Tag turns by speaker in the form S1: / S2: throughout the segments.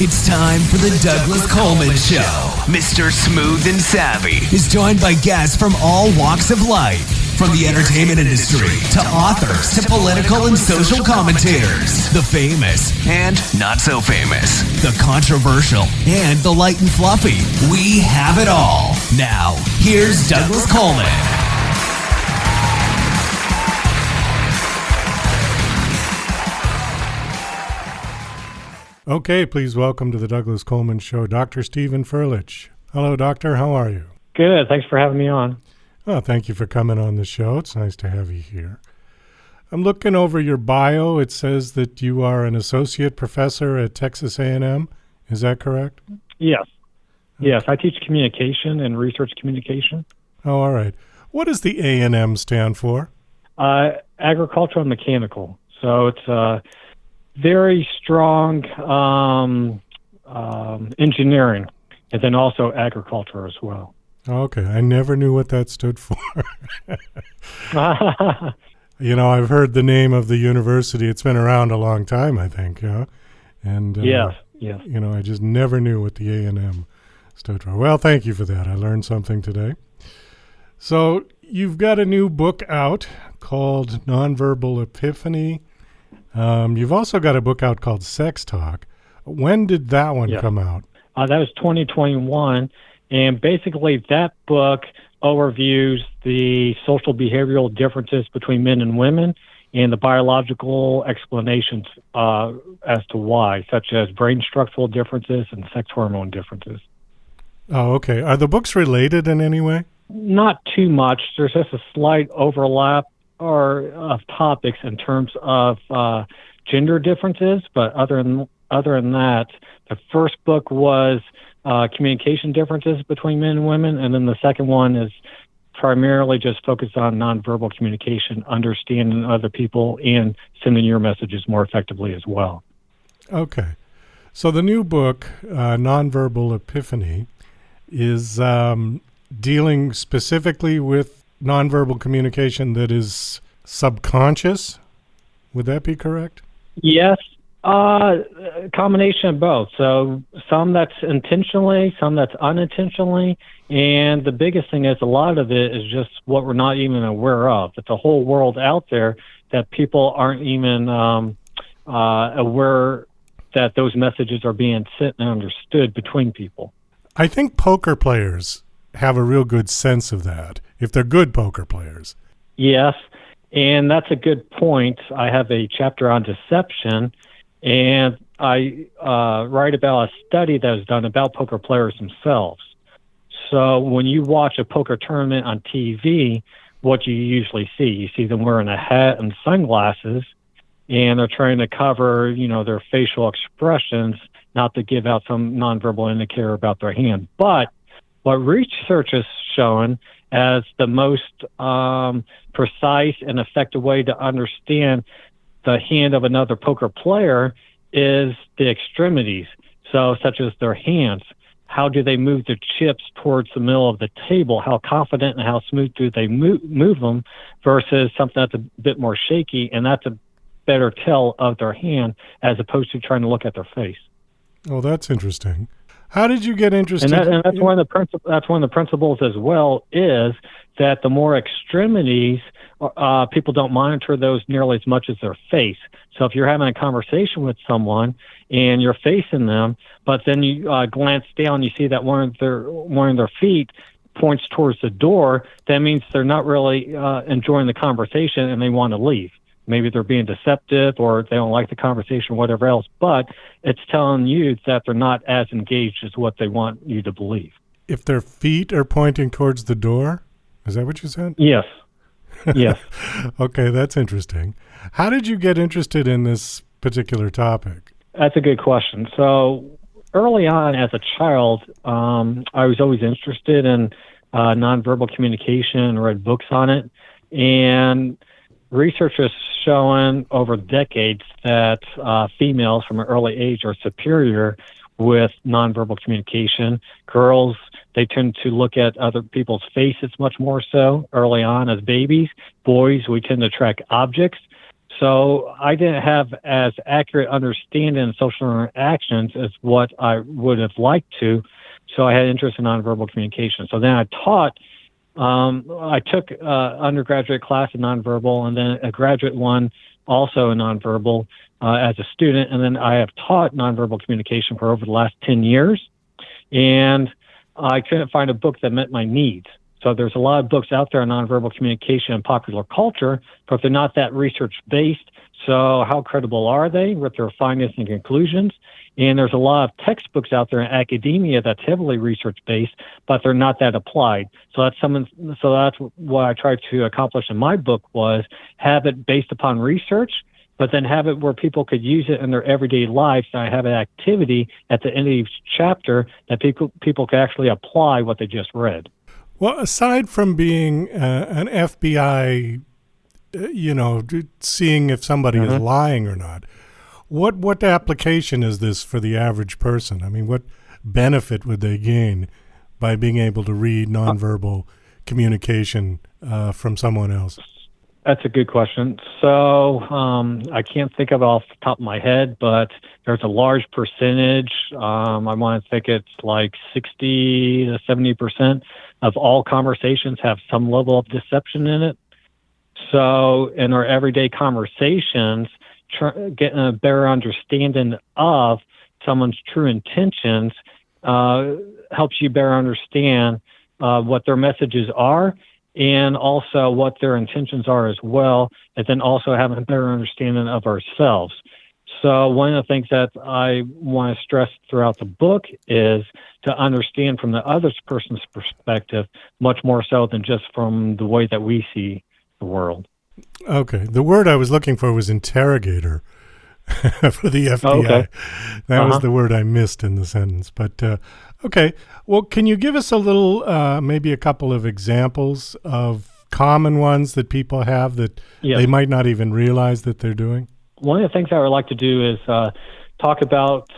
S1: It's time for the Douglas Coleman Show. Mr. Smooth and Savvy is joined by guests from all walks of life, from the entertainment industry to authors to political and social commentators, the famous and not so famous, the controversial and the light and fluffy. We have it all. Now, here's Douglas Coleman.
S2: Okay, please welcome to the Douglas Coleman Show, Dr. Stephen Furlich. Hello, Doctor. How are you?
S3: Good. Thanks for having me on.
S2: Oh, thank you for coming on the show. It's nice to have you here. I'm looking over your bio. It says that you are an associate professor at Texas A&M. Is that correct?
S3: Yes.
S2: Okay.
S3: Yes, I teach communication and research communication.
S2: Oh, all right. What does the A&M stand for?
S3: Agricultural and mechanical. So it's very strong engineering, and then also agriculture as well.
S2: Okay, I never knew what that stood for. You know, I've heard the name of the university. It's been around a long time, I think, yeah. And
S3: yes.
S2: You know, I just never knew what the A&M stood for. Well, thank you for that. I learned something today. So you've got a new book out called Nonverbal Epiphany. You've also got a book out called Sex Talk. When did that one come out?
S3: That was 2021, and basically that book overviews the social behavioral differences between men and women and the biological explanations as to why, such as brain structural differences and sex hormone differences.
S2: Oh, okay. Are the books related in any way?
S3: Not too much. There's just a slight overlap of topics in terms of gender differences, but other than that, the first book was communication differences between men and women, and then the second one is primarily just focused on nonverbal communication, understanding other people, and sending your messages more effectively as well.
S2: Okay. So the new book, Nonverbal Epiphany, is dealing specifically with nonverbal communication that is subconscious. Would that be correct?
S3: Yes, a combination of both. So some that's intentionally, some that's unintentionally, and the biggest thing is a lot of it is just what we're not even aware of. It's a whole world out there that people aren't even aware that those messages are being sent and understood between people.
S2: I think poker players have a real good sense of that, if they're good poker players.
S3: Yes, and that's a good point. I have a chapter on deception, and I write about a study that was done about poker players themselves. So when you watch a poker tournament on TV, what do you usually see? You see them wearing a hat and sunglasses, and they're trying to cover, their facial expressions, not to give out some nonverbal indicator about their hand. But what research is showing as the most precise and effective way to understand the hand of another poker player is the extremities. So such as their hands. How do they move their chips towards the middle of the table? How confident and how smooth do they move them versus something that's a bit more shaky, and that's a better tell of their hand as opposed to trying to look at their face.
S2: Oh, that's interesting. How did you get interested?
S3: And that's one of the principles as well, is that the more extremities, people don't monitor those nearly as much as their face. So if you're having a conversation with someone and you're facing them, but then you glance down, you see that one of their feet points towards the door, that means they're not really enjoying the conversation and they want to leave. Maybe they're being deceptive or they don't like the conversation or whatever else, but it's telling you that they're not as engaged as what they want you to believe.
S2: If their feet are pointing towards the door? Is that what you said?
S3: Yes. Yes.
S2: Okay, that's interesting. How did you get interested in this particular topic?
S3: That's a good question. So early on as a child, I was always interested in nonverbal communication and read books on it. And research has shown over decades that females from an early age are superior with nonverbal communication. Girls, they tend to look at other people's faces much more so early on as babies. Boys, we tend to track objects. So I didn't have as accurate understanding of social interactions as what I would have liked to. So I had interest in nonverbal communication. So then I took undergraduate class in nonverbal and then a graduate one also in nonverbal as a student. And then I have taught nonverbal communication for over the last 10 years. And I couldn't find a book that met my needs. So there's a lot of books out there on nonverbal communication and popular culture, but they're not that research-based. So how credible are they with their findings and conclusions? And there's a lot of textbooks out there in academia that's heavily research-based, but they're not that applied. So that's what I tried to accomplish in my book, was have it based upon research, but then have it where people could use it in their everyday lives. And I have an activity at the end of each chapter that people could actually apply what they just read.
S2: Well, aside from being an FBI, seeing if somebody is lying or not, what application is this for the average person? I mean, what benefit would they gain by being able to read nonverbal communication from someone else?
S3: That's a good question. So I can't think of it off the top of my head, but there's a large percentage. I want to think it's like 60 to 70% of all conversations have some level of deception in it. So in our everyday conversations, getting a better understanding of someone's true intentions helps you better understand what their messages are, and also what their intentions are as well, and then also having a better understanding of ourselves. So one of the things that I want to stress throughout the book is to understand from the other person's perspective much more so than just from the way that we see the world.
S2: Okay. The word I was looking for was interrogator for the FBI.
S3: Oh, okay.
S2: That was the word I missed in the sentence. But okay. Well, can you give us a little, maybe a couple of examples of common ones that people have that they might not even realize that they're doing?
S3: One of the things I would like to do is talk about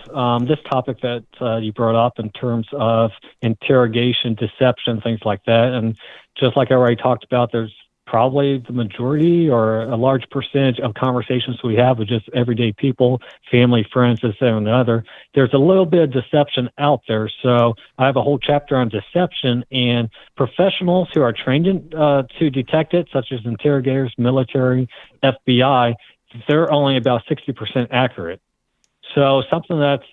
S3: this topic that you brought up in terms of interrogation, deception, things like that. And just like I already talked about, there's probably the majority or a large percentage of conversations we have with just everyday people, family, friends, this, that, and the other. There's a little bit of deception out there. So I have a whole chapter on deception, and professionals who are trained to detect it, such as interrogators, military, FBI, they're only about 60% accurate. So something that's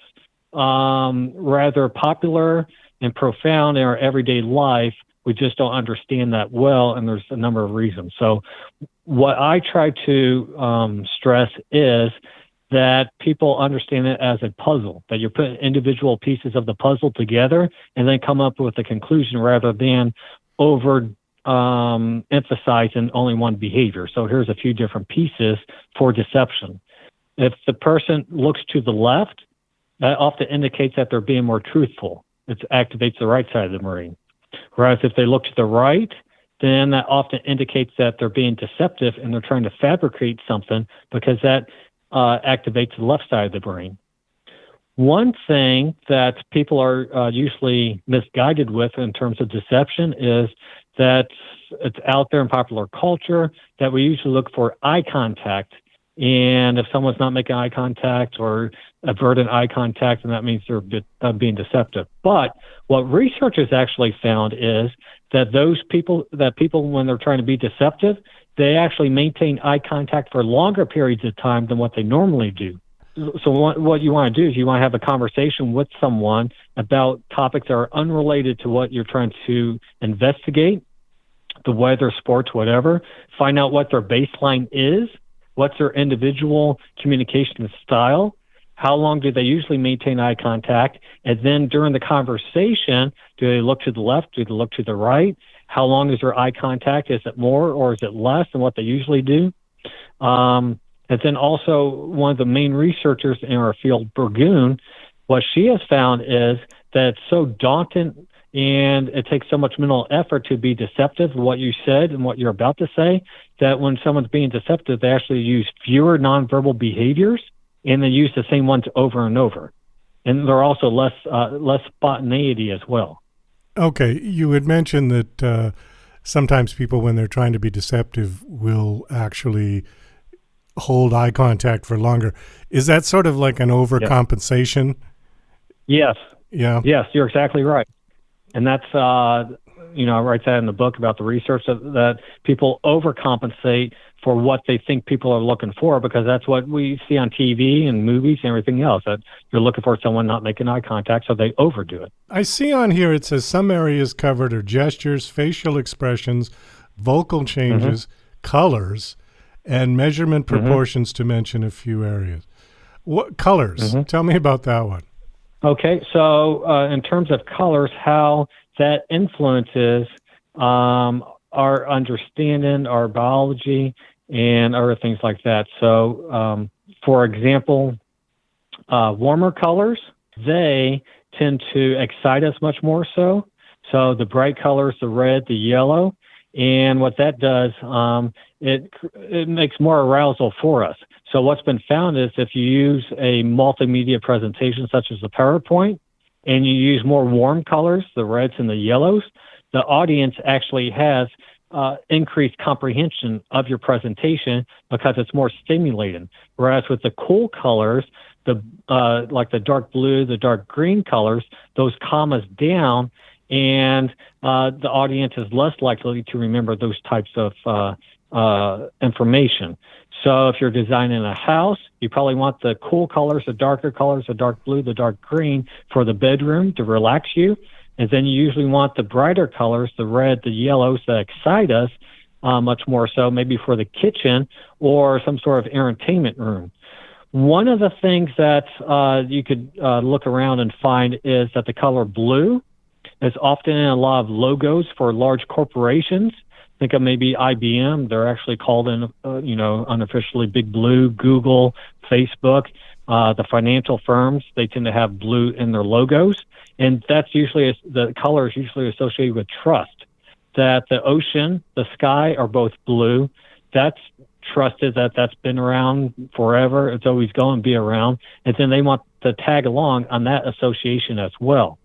S3: rather popular and profound in our everyday life, we just don't understand that well, and there's a number of reasons. So what I try to stress is that people understand it as a puzzle, that you're putting individual pieces of the puzzle together and then come up with a conclusion rather than emphasizing only one behavior. So here's a few different pieces for deception. If the person looks to the left, that often indicates that they're being more truthful. It activates the right side of the brain. Whereas if they look to the right, then that often indicates that they're being deceptive and they're trying to fabricate something, because that activates the left side of the brain. One thing that people are usually misguided with in terms of deception is that it's out there in popular culture that we usually look for eye contact. And if someone's not making eye contact or averting eye contact, then that means they're being deceptive. But what research has actually found is that people, when they're trying to be deceptive, they actually maintain eye contact for longer periods of time than what they normally do. So what you want to do is you want to have a conversation with someone about topics that are unrelated to what you're trying to investigate, the weather, sports, whatever. Find out what their baseline is. What's their individual communication style? How long do they usually maintain eye contact? And then during the conversation, do they look to the left? Do they look to the right? How long is their eye contact? Is it more or is it less than what they usually do? And then also one of the main researchers in our field, Burgoon, what she has found is that it's so daunting and it takes so much mental effort to be deceptive, what you said and what you're about to say, that when someone's being deceptive, they actually use fewer nonverbal behaviors and they use the same ones over and over. And they're also less spontaneity as well.
S2: Okay. You had mentioned that sometimes people, when they're trying to be deceptive, will actually hold eye contact for longer. Is that sort of like an overcompensation?
S3: Yes.
S2: Yeah.
S3: Yes, you're exactly right. And that's, I write that in the book about the research that people overcompensate for what they think people are looking for, because that's what we see on TV and movies and everything else, that you're looking for someone not making eye contact, so they overdo it.
S2: I see on here it says some areas covered are gestures, facial expressions, vocal changes, colors, and measurement proportions, to mention a few areas. What colors? Tell me about that one.
S3: Okay, so in terms of colors, how that influences our understanding, our biology, and other things like that. So, for example, warmer colors, they tend to excite us much more so. So the bright colors, the red, the yellow, and what that does, it makes more arousal for us. So what's been found is if you use a multimedia presentation such as a PowerPoint, and you use more warm colors, the reds and the yellows, the audience actually has increased comprehension of your presentation because it's more stimulating. Whereas with the cool colors, like the dark blue, the dark green colors, those calm us down, and the audience is less likely to remember those types of information. So if you're designing a house, you probably want the cool colors, the darker colors, the dark blue, the dark green for the bedroom to relax you. And then you usually want the brighter colors, the red, the yellows that excite us much more so, maybe for the kitchen or some sort of entertainment room. One of the things that you could look around and find is that the color blue is often in a lot of logos for large corporations. Think of maybe IBM. They're actually called unofficially Big Blue. Google, Facebook, the financial firms, they tend to have blue in their logos. And that's usually, the color is usually associated with trust. That the ocean, the sky are both blue. That's trusted, that's been around forever. It's always going to be around. And then they want to tag along on that association as well.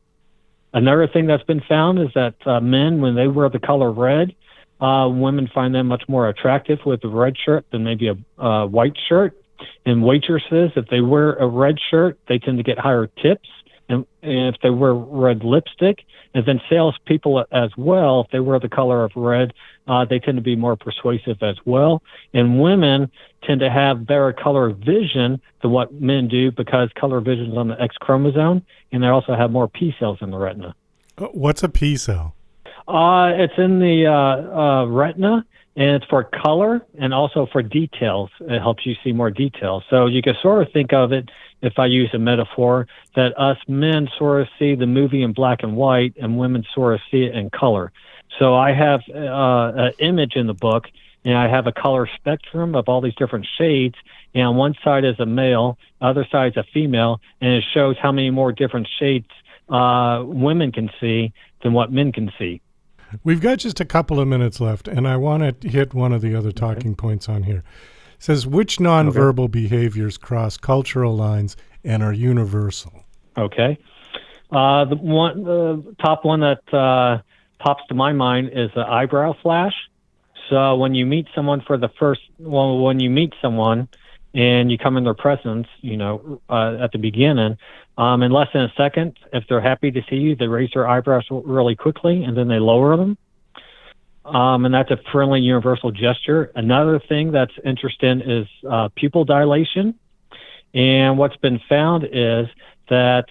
S3: Another thing that's been found is that men, when they wear the color red, women find them much more attractive with a red shirt than maybe a white shirt. And waitresses, if they wear a red shirt, they tend to get higher tips. And if they wear red lipstick, and then salespeople as well, if they wear the color of red, they tend to be more persuasive as well. And women tend to have better color vision than what men do, because color vision is on the X chromosome, and they also have more P cells in the retina.
S2: What's a P cell?
S3: It's in the retina, and it's for color and also for details. It helps you see more details. So you can sort of think of it, if I use a metaphor, that us men sort of see the movie in black and white, and women sort of see it in color. So I have an image in the book, and I have a color spectrum of all these different shades. And on one side is a male, other side is a female, and it shows how many more different shades women can see than what men can see.
S2: We've got just a couple of minutes left, and I want to hit one of the other talking points on here. It says, which nonverbal behaviors cross cultural lines and are universal? Okay.
S3: The top one that pops to my mind is the eyebrow flash. So when you meet someone when you meet someone and you come in their presence, at the beginning, in less than a second, if they're happy to see you, they raise their eyebrows really quickly, and then they lower them. And that's a friendly universal gesture. Another thing that's interesting is pupil dilation. And what's been found is that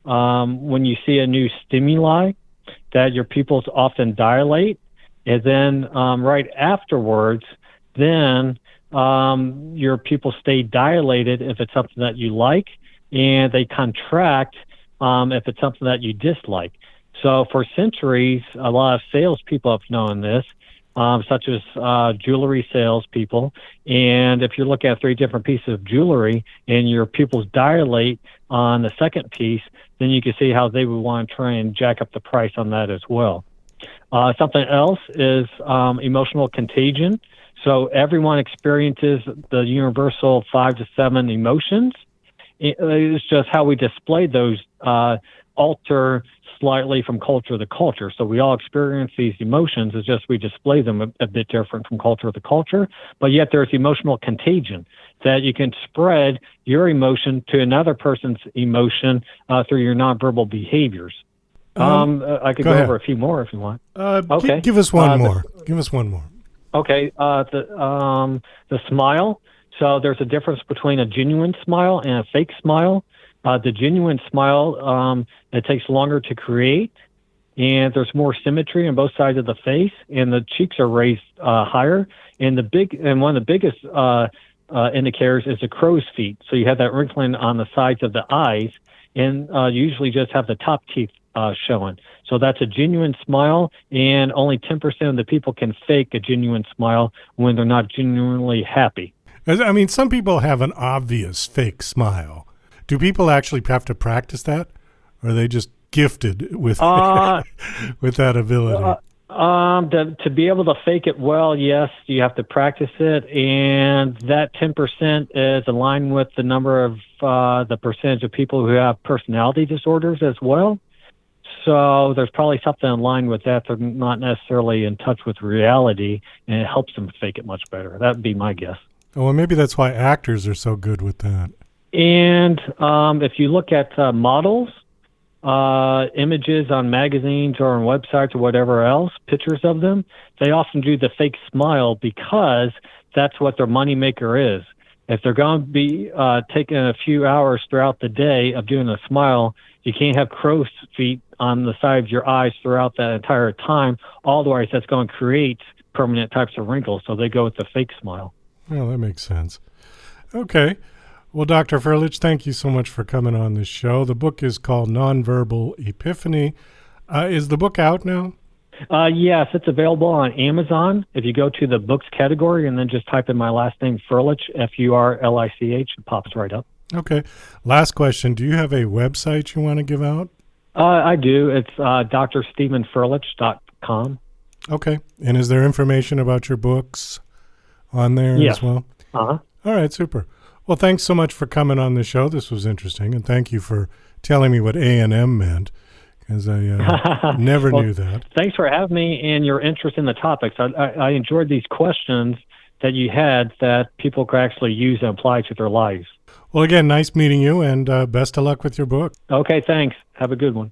S3: when you see a new stimuli, that your pupils often dilate. And then right afterwards, then your pupils stay dilated if it's something that you like, and they contract if it's something that you dislike. So for centuries, a lot of salespeople have known this, such as jewelry salespeople. And if you're looking at 3 different pieces of jewelry and your pupils dilate on the second piece, then you can see how they would want to try and jack up the price on that as well. Something else is emotional contagion. So everyone experiences the universal 5 to 7 emotions. It's just how we display those alter slightly from culture to culture. So we all experience these emotions. It's just we display them a bit different from culture to culture. But yet there's emotional contagion that you can spread your emotion to another person's emotion through your nonverbal behaviors. I could go over a few more if you want.
S2: Okay. Give us one more. Give us one more.
S3: Okay. The smile. So there's a difference between a genuine smile and a fake smile. The genuine smile, it takes longer to create, and there's more symmetry on both sides of the face, and the cheeks are raised higher. And one of the biggest indicators is the crow's feet. So you have that wrinkling on the sides of the eyes, and you usually just have the top teeth showing. So that's a genuine smile, and only 10% of the people can fake a genuine smile when they're not genuinely happy.
S2: I mean, some people have an obvious fake smile. Do people actually have to practice that, or are they just gifted with with that ability?
S3: To be able to fake it well, yes, you have to practice it, and that 10% is aligned with the number of the percentage of people who have personality disorders as well. So there's probably something in line with that. They're not necessarily in touch with reality, and it helps them fake it much better. That would be my guess.
S2: Oh, well, maybe that's why actors are so good with that.
S3: And if you look at models, images on magazines or on websites or whatever else, pictures of them, they often do the fake smile because that's what their moneymaker is. If they're going to be taking a few hours throughout the day of doing a smile, you can't have crow's feet on the side of your eyes throughout that entire time. Otherwise, that's going to create permanent types of wrinkles. So they go with the fake smile.
S2: Well, that makes sense. Okay. Well, Dr. Furlich, thank you so much for coming on this show. The book is called Nonverbal Epiphany. Is the book out now?
S3: Yes, it's available on Amazon. If you go to the books category and then just type in my last name, Furlich, Furlich, it pops right up.
S2: Okay. Last question. Do you have a website you want to give out?
S3: I do. It's drstephenfurlich.com.
S2: Okay. And is there information about your books on there as well?
S3: Uh-huh.
S2: All right, super. Well, thanks so much for coming on the show. This was interesting, and thank you for telling me what A&M meant, because I never knew that.
S3: Thanks for having me and your interest in the topics. I enjoyed these questions that you had that people could actually use and apply to their lives.
S2: Well, again, nice meeting you, and best of luck with your book.
S3: Okay, thanks. Have a good one.